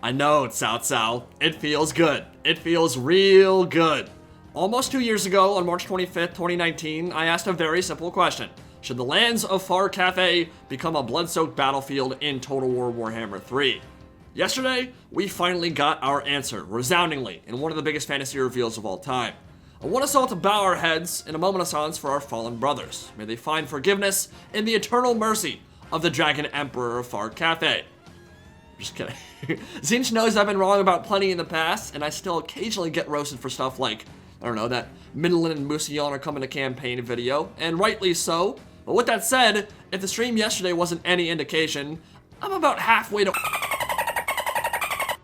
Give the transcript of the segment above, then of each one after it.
I know, Cao Cao. It feels good. It feels real good. Almost 2 years ago, on March 25th, 2019, I asked a very simple question. Should the lands of far Cathay become a blood-soaked battlefield in Total War Warhammer 3? Yesterday, we finally got our answer, resoundingly, in one of the biggest fantasy reveals of all time. I want us all to bow our heads in a moment of silence for our fallen brothers. May they find forgiveness in the eternal mercy of the Dragon Emperor of far Cathay. Just kidding. Tzeentch knows I've been wrong about plenty in the past, and I still occasionally get roasted for stuff like, I don't know, that Midland and Mousillon are coming to campaign video, and rightly so. But with that said, if the stream yesterday wasn't any indication, I'm about halfway to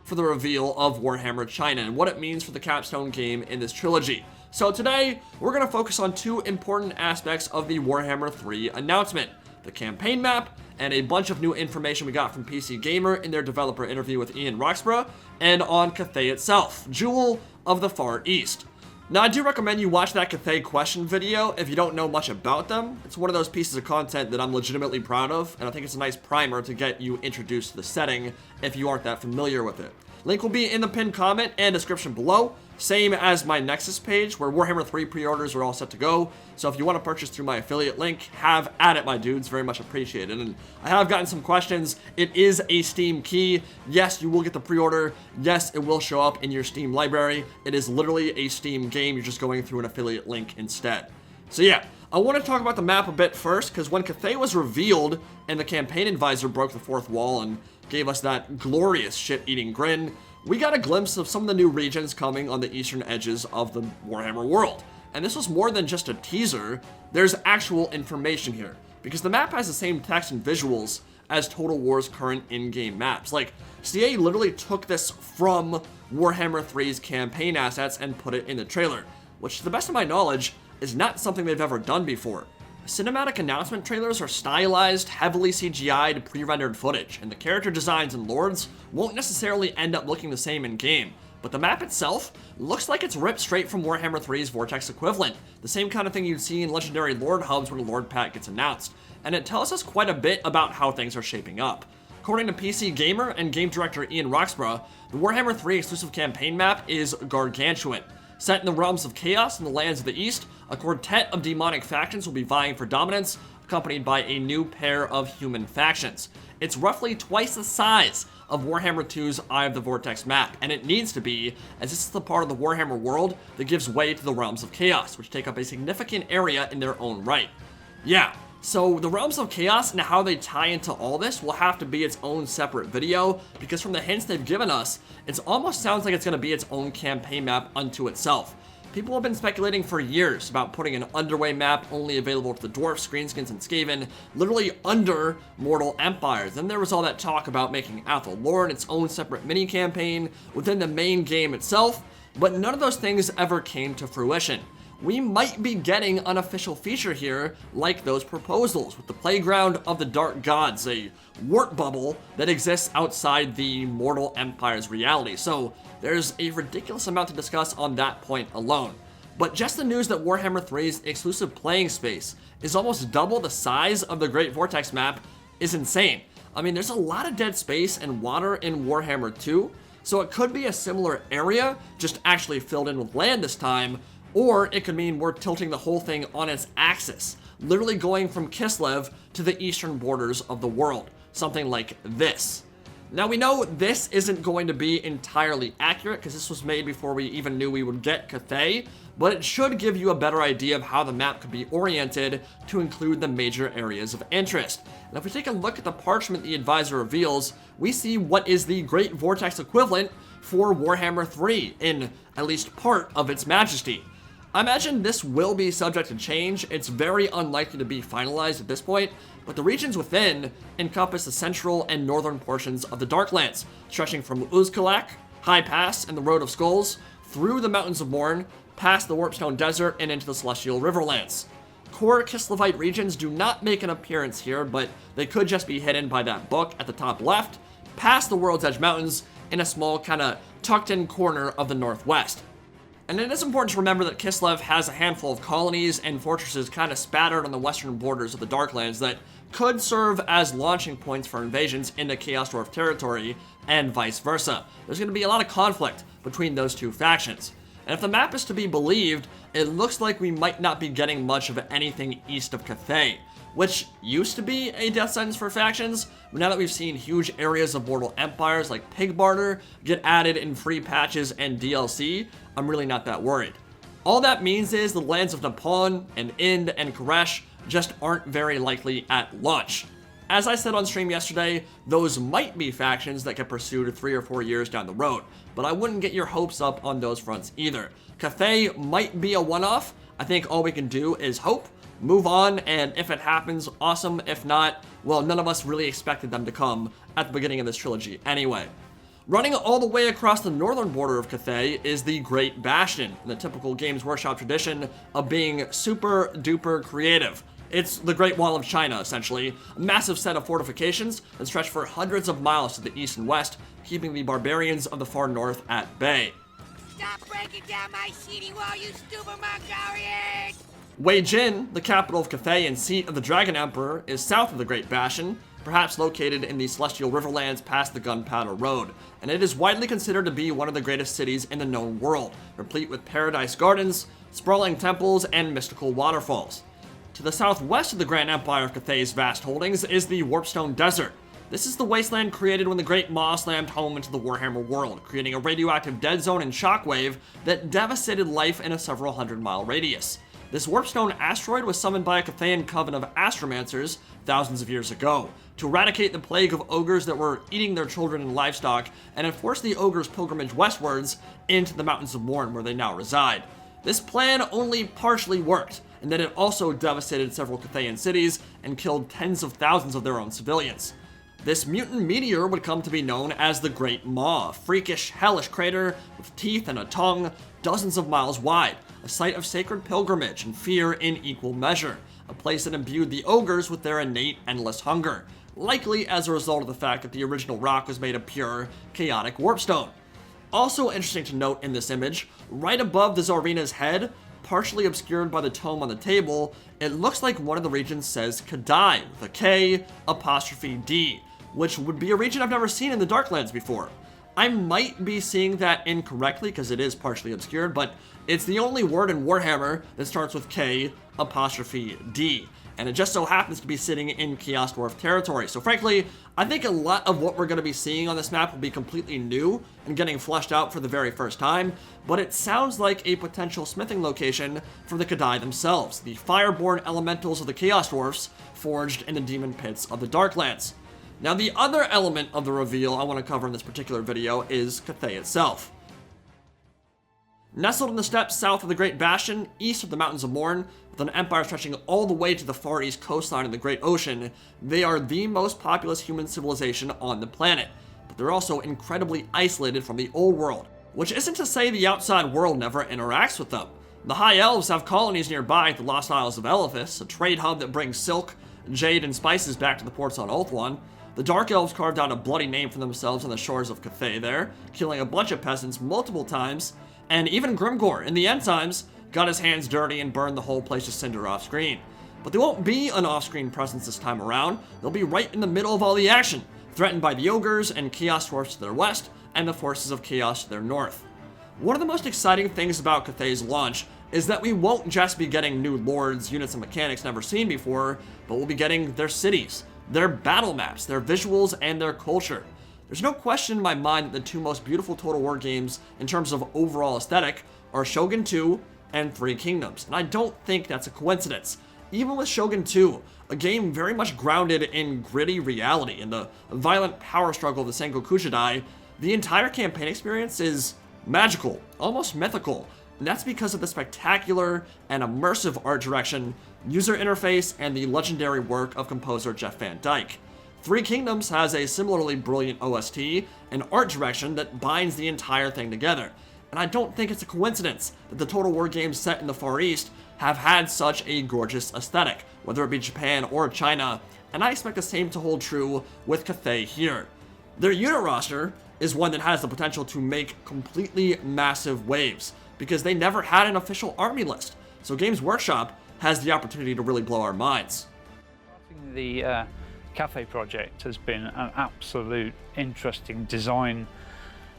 for the reveal of Warhammer China and what it means for the capstone game in this trilogy. So today, we're going to focus on two important aspects of the Warhammer 3 announcement: the campaign map, and a bunch of new information we got from PC Gamer in their developer interview with Ian Roxburgh, and on Cathay itself, Jewel of the Far East. Now, I do recommend you watch that Cathay question video if you don't know much about them. It's one of those pieces of content that I'm legitimately proud of, and I think it's a nice primer to get you introduced to the setting if you aren't that familiar with it. Link will be in the pinned comment and description below, same as my Nexus page, where Warhammer 3 pre-orders are all set to go. So if you want to purchase through my affiliate link, have at it, my dudes. Very much appreciated. And I have gotten some questions. It is a Steam key. Yes, you will get the pre-order. Yes, it will show up in your Steam library. It is literally a Steam game. You're just going through an affiliate link instead. So yeah, I want to talk about the map a bit first, because when Cathay was revealed and the campaign advisor broke the fourth wall and gave us that glorious shit-eating grin, we got a glimpse of some of the new regions coming on the eastern edges of the Warhammer world. And this was more than just a teaser. There's actual information here, because the map has the same text and visuals as Total War's current in-game maps. Like, CA literally took this from Warhammer 3's campaign assets and put it in the trailer, which to the best of my knowledge is not something they've ever done before. Cinematic announcement trailers are stylized, heavily CGI'd, pre-rendered footage, and the character designs and lords won't necessarily end up looking the same in-game. But the map itself looks like it's ripped straight from Warhammer 3's Vortex equivalent, the same kind of thing you'd see in Legendary Lord hubs when a Lord pack gets announced, and it tells us quite a bit about how things are shaping up. According to PC Gamer and game director Ian Roxburgh, the Warhammer 3 exclusive campaign map is gargantuan. Set in the realms of chaos in the lands of the East, a quartet of demonic factions will be vying for dominance, accompanied by a new pair of human factions. It's roughly twice the size of Warhammer 2's Eye of the Vortex map, and it needs to be, as this is the part of the Warhammer world that gives way to the realms of chaos, which take up a significant area in their own right. Yeah, so the realms of chaos and how they tie into all this will have to be its own separate video, because from the hints they've given us, it almost sounds like it's going to be its own campaign map unto itself. People have been speculating for years about putting an underway map only available to the dwarfs, greenskins, and Skaven, literally under mortal empires. Then there was all that talk about making Athel Lorn its own separate mini-campaign within the main game itself, but none of those things ever came to fruition. We might be getting an unofficial feature here like those proposals, with the Playground of the Dark Gods, a warp bubble that exists outside the mortal empire's reality. So there's a ridiculous amount to discuss on that point alone. But just the news that Warhammer 3's exclusive playing space is almost double the size of the Great Vortex map is insane. I mean, there's a lot of dead space and water in Warhammer 2, so it could be a similar area, just actually filled in with land this time, or it could mean we're tilting the whole thing on its axis, literally going from Kislev to the eastern borders of the world, something like this. Now, we know this isn't going to be entirely accurate, because this was made before we even knew we would get Cathay, but it should give you a better idea of how the map could be oriented to include the major areas of interest. And if we take a look at the parchment the advisor reveals, we see what is the Great Vortex equivalent for Warhammer 3 in at least part of its majesty. I imagine this will be subject to change. It's very unlikely to be finalized at this point, but the regions within encompass the central and northern portions of the Darklands, stretching from Uzkalak, High Pass, and the Road of Skulls, through the Mountains of Morn, past the Warpstone Desert, and into the Celestial Riverlands. Core Kislevite regions do not make an appearance here, but they could just be hidden by that book at the top left, past the World's Edge Mountains, in a small kind of tucked in corner of the northwest. And it is important to remember that Kislev has a handful of colonies and fortresses kind of spattered on the western borders of the Darklands that could serve as launching points for invasions into Chaos Dwarf territory, and vice versa. There's going to be a lot of conflict between those two factions. And if the map is to be believed, it looks like we might not be getting much of anything east of Cathay, which used to be a death sentence for factions, but now that we've seen huge areas of mortal empires like Pig Barter get added in free patches and DLC, I'm really not that worried. All that means is the lands of Nippon and Ind and Koresh just aren't very likely at launch. As I said on stream yesterday, those might be factions that get pursued 3 or 4 years down the road, but I wouldn't get your hopes up on those fronts either. Cathay might be a one-off. I think all we can do is hope, move on, and if it happens, awesome. If not, well, none of us really expected them to come at the beginning of this trilogy anyway. Running all the way across the northern border of Cathay is the Great Bastion, in the typical Games Workshop tradition of being super duper creative. It's the Great Wall of China, essentially, a massive set of fortifications that stretch for hundreds of miles to the east and west, keeping the barbarians of the far north at bay. Stop breaking down my city wall, you stupid Mongolians! Wei Jin, the capital of Cathay and seat of the Dragon Emperor, is south of the Great Bastion, perhaps located in the Celestial Riverlands past the Gunpowder Road, and it is widely considered to be one of the greatest cities in the known world, replete with paradise gardens, sprawling temples, and mystical waterfalls. To the southwest of the Grand Empire of Cathay's vast holdings is the Warpstone Desert. This is the wasteland created when the Great Maw slammed home into the Warhammer world, creating a radioactive dead zone and shockwave that devastated life in a several hundred-mile radius. This Warpstone asteroid was summoned by a Cathayan coven of astromancers thousands of years ago to eradicate the plague of ogres that were eating their children and livestock and enforce the ogres' pilgrimage westwards into the Mountains of Morn where they now reside. This plan only partially worked, and then it also devastated several Cathayan cities and killed tens of thousands of their own civilians. This mutant meteor would come to be known as the Great Maw, a freakish, hellish crater with teeth and a tongue dozens of miles wide, a site of sacred pilgrimage and fear in equal measure, a place that imbued the ogres with their innate endless hunger, likely as a result of the fact that the original rock was made of pure, chaotic warpstone. Also interesting to note in this image, right above the Tsarina's head, partially obscured by the tome on the table, it looks like one of the regions says Kadai with a K apostrophe D, which would be a region I've never seen in the Darklands before. I might be seeing that incorrectly because it is partially obscured, but it's the only word in Warhammer that starts with K apostrophe D, and it just so happens to be sitting in Chaos Dwarf territory. So frankly, I think a lot of what we're going to be seeing on this map will be completely new and getting fleshed out for the very first time, but it sounds like a potential smithing location for the Kadai themselves, the fireborn elementals of the Chaos Dwarfs forged in the demon pits of the Darklands. Now the other element of the reveal I want to cover in this particular video is Cathay itself. Nestled in the steppes south of the Great Bastion, east of the Mountains of Morn, with an empire stretching all the way to the far east coastline of the Great Ocean, they are the most populous human civilization on the planet. But they're also incredibly isolated from the old world, which isn't to say the outside world never interacts with them. The High Elves have colonies nearby at the Lost Isles of Elephas, a trade hub that brings silk, jade, and spices back to the ports on Ulthuan. The Dark Elves carved out a bloody name for themselves on the shores of Cathay there, killing a bunch of peasants multiple times, and even Grimgor, in the end times, got his hands dirty and burned the whole place to cinder off-screen. But they won't be an off-screen presence this time around. They'll be right in the middle of all the action, threatened by the ogres and Chaos Dwarfs to their west, and the forces of Chaos to their north. One of the most exciting things about Cathay's launch is that we won't just be getting new lords, units, and mechanics never seen before, but we'll be getting their cities, their battle maps, their visuals, and their culture. There's no question in my mind that the two most beautiful Total War games in terms of overall aesthetic are Shogun 2 and Three Kingdoms, and I don't think that's a coincidence. Even with Shogun 2, a game very much grounded in gritty reality and the violent power struggle of the Sengoku Jidai, the entire campaign experience is magical, almost mythical, and that's because of the spectacular and immersive art direction, user interface, and the legendary work of composer Jeff Van Dyke. Three Kingdoms has a similarly brilliant OST and art direction that binds the entire thing together, and I don't think it's a coincidence that the Total War games set in the Far East have had such a gorgeous aesthetic, whether it be Japan or China, and I expect the same to hold true with Cathay here. Their unit roster is one that has the potential to make completely massive waves. because they never had an official army list. So Games Workshop has the opportunity to really blow our minds. The Cathay project has been an absolute interesting design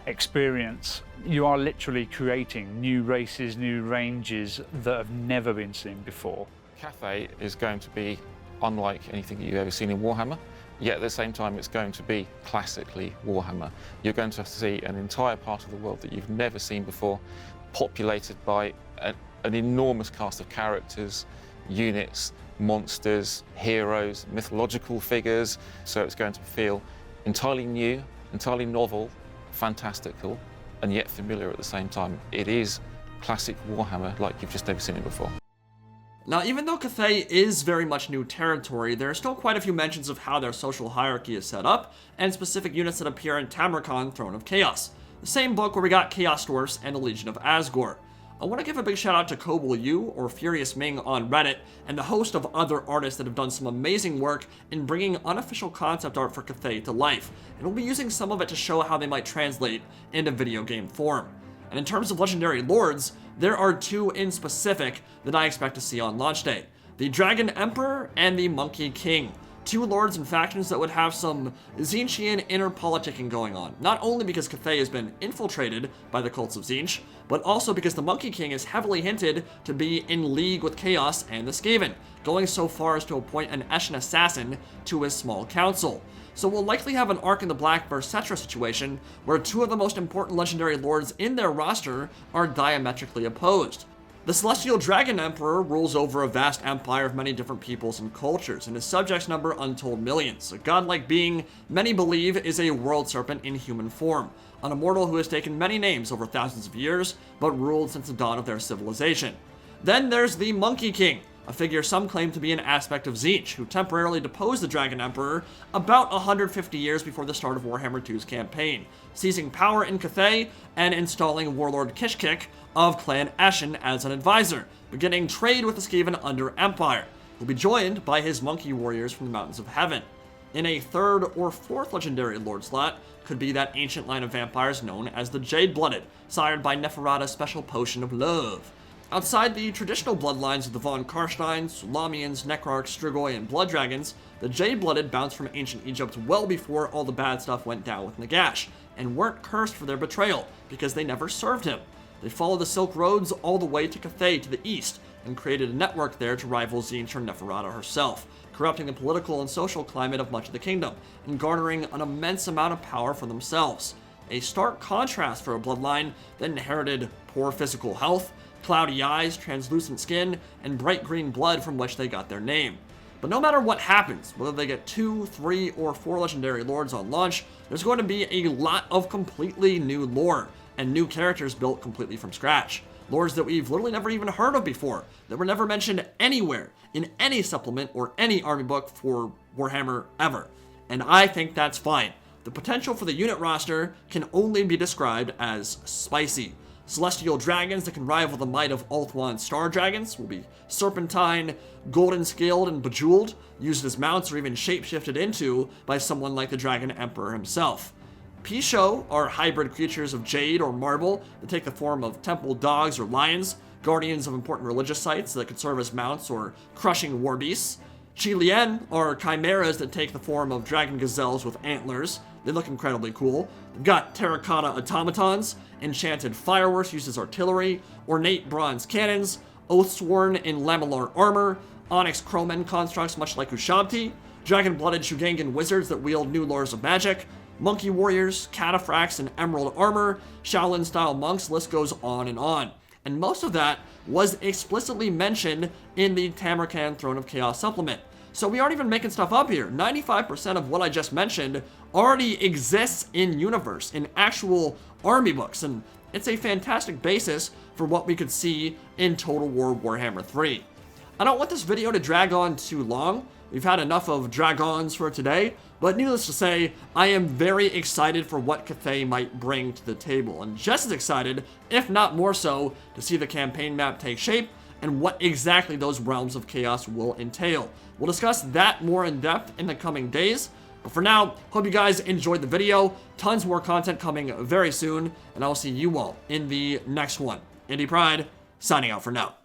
experience. You are literally creating new races, new ranges that have never been seen before. Cathay is going to be unlike anything you've ever seen in Warhammer, yet at the same time it's going to be classically Warhammer. You're going to see an entire part of the world that you've never seen before, populated by an enormous cast of characters, units, monsters, heroes, mythological figures. So it's going to feel entirely new, entirely novel, fantastical, and yet familiar at the same time. It is classic Warhammer like you've just never seen it before. Now, even though Cathay is very much new territory, there are still quite a few mentions of how their social hierarchy is set up, and specific units that appear in Tamarkand Throne of Chaos, the same book where we got Chaos Dwarfs and a Legion of Asgore. I want to give a big shout out to Kobel Yu, or Furious Ming on Reddit, and the host of other artists that have done some amazing work in bringing unofficial concept art for Cathay to life, and we'll be using some of it to show how they might translate into video game form. And in terms of legendary lords, there are two in specific that I expect to see on launch day: the Dragon Emperor and the Monkey King. Two lords and factions that would have some Tzeentchian inner politicking going on, not only because Cathay has been infiltrated by the cults of Tzeentch, but also because the Monkey King is heavily hinted to be in league with Chaos and the Skaven, going so far as to appoint an Eshin assassin to his small council. So we'll likely have an Ark in the Black vs. Cetra situation, where two of the most important legendary lords in their roster are diametrically opposed. The Celestial Dragon Emperor rules over a vast empire of many different peoples and cultures, and his subjects number untold millions. A godlike being many believe is a world serpent in human form, an immortal who has taken many names over thousands of years, but ruled since the dawn of their civilization. Then there's the Monkey King, a figure some claim to be an aspect of Tzeentch, who temporarily deposed the Dragon Emperor about 150 years before the start of Warhammer 2's campaign, seizing power in Cathay and installing Warlord Kishkik of Clan Eshin as an advisor, beginning trade with the Skaven under Empire. He'll be joined by his monkey warriors from the Mountains of Heaven. In a third or fourth legendary lord slot could be that ancient line of vampires known as the Jade-Blooded, sired by Neferata's special potion of love. Outside the traditional bloodlines of the Von Karsteins, Sulamians, Necrarchs, Strigoi, and Blood Dragons, the Jade-Blooded bounced from ancient Egypt well before all the bad stuff went down with Nagash, and weren't cursed for their betrayal, because they never served him. They followed the Silk Roads all the way to Cathay to the east, and created a network there to rival Tzeentch or Neferata herself, corrupting the political and social climate of much of the kingdom, and garnering an immense amount of power for themselves. A stark contrast for a bloodline that inherited poor physical health, cloudy eyes, translucent skin, and bright green blood from which they got their name. But no matter what happens, whether they get 2, 3, or 4 legendary lords on launch, there's going to be a lot of completely new lore, and new characters built completely from scratch. Lords that we've literally never even heard of before, that were never mentioned anywhere, in any supplement or any army book for Warhammer ever. And I think that's fine. The potential for the unit roster can only be described as spicy. Celestial dragons that can rival the might of Ulthuan star dragons will be serpentine, golden scaled, and bejeweled, used as mounts or even shapeshifted into by someone like the Dragon Emperor himself. Pisho are hybrid creatures of jade or marble that take the form of temple dogs or lions, guardians of important religious sites that could serve as mounts or crushing war beasts. Chilien are chimeras that take the form of dragon gazelles with antlers. They look incredibly cool. They've got terracotta automatons, enchanted fireworks used as artillery, ornate bronze cannons, oathsworn in lamellar armor, onyx chromen constructs much like Ushabti, dragon-blooded Shugangan wizards that wield new lures of magic, monkey warriors, cataphracts in emerald armor, Shaolin-style monks, list goes on. And most of that was explicitly mentioned in the Tamarkand Throne of Chaos supplement. So we aren't even making stuff up here. 95% of what I just mentioned already exists in universe, in actual army books, and it's a fantastic basis for what we could see in Total War Warhammer 3. I don't want this video to drag on too long. We've had enough of dragons for today, but needless to say, I am very excited for what Cathay might bring to the table, and just as excited, if not more so, to see the campaign map take shape and what exactly those realms of chaos will entail. We'll discuss that more in depth in the coming days, but for now, hope you guys enjoyed the video. Tons more content coming very soon, and I'll see you all in the next one. Indie Pride, signing out for now.